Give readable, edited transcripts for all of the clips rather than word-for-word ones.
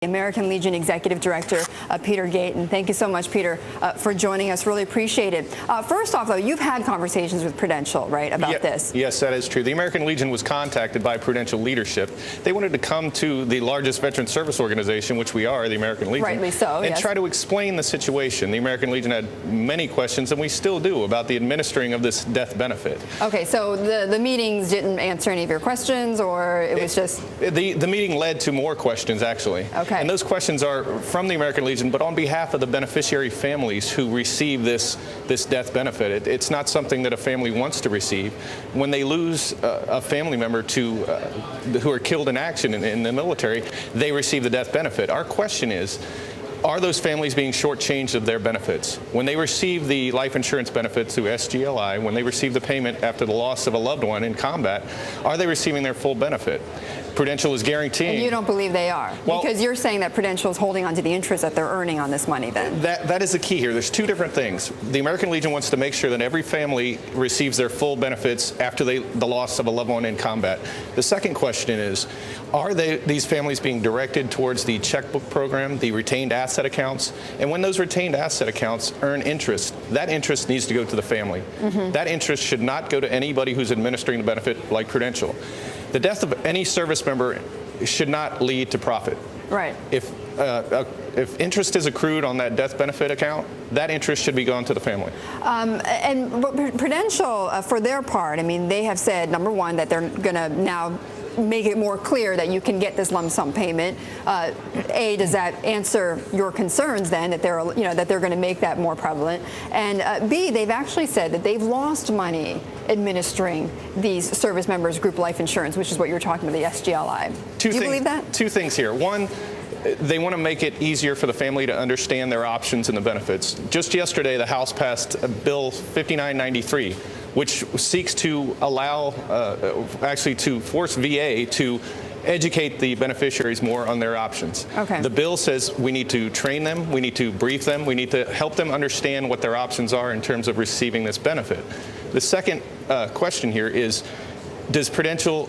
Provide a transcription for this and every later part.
American Legion Executive Director, Peter Gaytan. Thank you so much, Peter, for joining us. Really appreciate it. First off, though, you've had conversations with Prudential, right, about this? Yes, that is true. The American Legion was contacted by Prudential leadership. They wanted to come to the largest veteran service organization, which we are, the American Legion, rightly so, and try to explain the situation. The American Legion had many questions, and we still do, about the administering of this death benefit. Okay, so the meetings didn't answer any of your questions, or it was just... The meeting led to more questions, actually. Okay. And those questions are from the American Legion, but on behalf of the beneficiary families who receive this death benefit. It's not something that a family wants to receive. When they lose a family member who are killed in action in the military, they receive the death benefit. Our question is, are those families being shortchanged of their benefits? When they receive the life insurance benefits through SGLI, when they receive the payment after the loss of a loved one in combat, are they receiving their full benefit? Prudential is guaranteeing... And you don't believe they are? Well, because you're saying that Prudential is holding on to the interest that they're earning on this money then. That is the key here. There's two different things. The American Legion wants to make sure that every family receives their full benefits after the loss of a loved one in combat. The second question is, are these families being directed towards the checkbook program, the retained asset accounts? And when those retained asset accounts earn interest, that interest needs to go to the family. That interest should not go to anybody who's administering the benefit like Prudential. The death of any service member should not lead to profit. Right. If interest is accrued on that death benefit account, that interest should be gone to the family. And Prudential, for their part, I mean, they have said, number one, that they're going to now make it more clear that you can get this lump sum payment. A, does that answer your concerns then that they're going to make that more prevalent? And B, they've actually said that they've lost money administering these service members' group life insurance, which is what you're talking about, the SGLI. Do you believe that? Two things here. One, they want to make it easier for the family to understand their options and the benefits. Just yesterday, the House passed Bill 5993, which seeks to allow, actually to force VA to educate the beneficiaries more on their options. Okay. The bill says we need to train them, we need to brief them, we need to help them understand what their options are in terms of receiving this benefit. The second question here is, does Prudential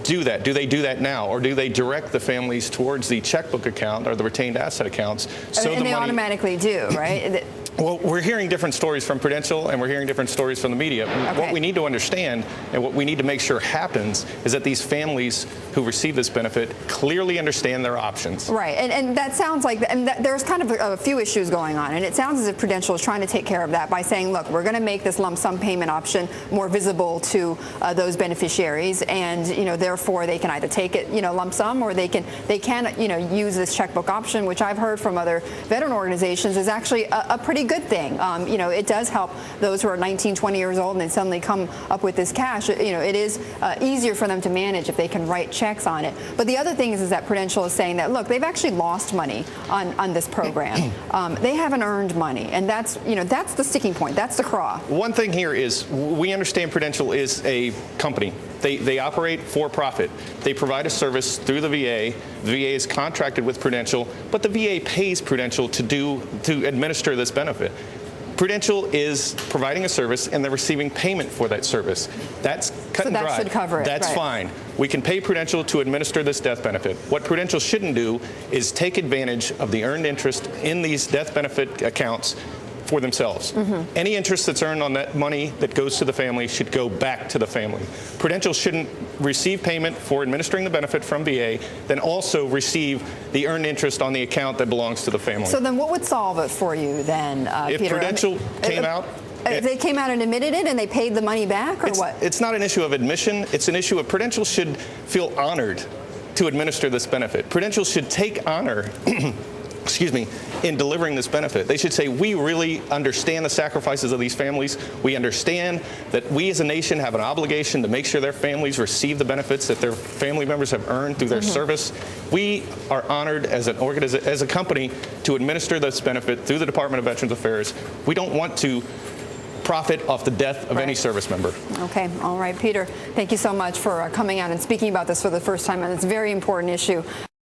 do that? Do they do that now, or do they direct the families towards the checkbook account or the retained asset accounts? So and they automatically do, right? Well, we're hearing different stories from Prudential, and we're hearing different stories from the media. Okay. What we need to understand, and what we need to make sure happens, is that these families who receive this benefit clearly understand their options. Right, and that sounds like, there's kind of a few issues going on, and it sounds as if Prudential is trying to take care of that by saying, look, we're going to make this lump sum payment option more visible to those beneficiaries, and therefore they can either take it, lump sum, or they can use this checkbook option, which I've heard from other veteran organizations is actually a pretty good thing. It does help those who are 19, 20 years old and they suddenly come up with this cash. It is easier for them to manage if they can write checks on it. But the other thing is that Prudential is saying that, look, they've actually lost money on this program. They haven't earned money, and that's the sticking point. That's the craw. One thing here is we understand Prudential is a company. They operate for profit. They provide a service through the VA. The VA is contracted with Prudential, but the VA pays Prudential to administer this benefit. Prudential is providing a service, and they're receiving payment for that service. That's cut and dry. So that should cover it. That's fine. We can pay Prudential to administer this death benefit. What Prudential shouldn't do is take advantage of the earned interest in these death benefit accounts for themselves. Any interest that's earned on that money that goes to the family should go back to the family. Prudential shouldn't receive payment for administering the benefit from VA, then also receive the earned interest on the account that belongs to the family. So then what would solve it for you then, if Peter? Prudential came out... They came out and admitted it and they paid the money back, or what? It's not an issue of admission. It's an issue of Prudential should feel honored to administer this benefit. Prudential should take honor in delivering this benefit. They should say, we really understand the sacrifices of these families. We understand that we as a nation have an obligation to make sure their families receive the benefits that their family members have earned through their service. We are honored as a company to administer this benefit through the Department of Veterans Affairs. We don't want to profit off the death of any service member. Okay, all right, Peter, thank you so much for coming out and speaking about this for the first time, and it's a very important issue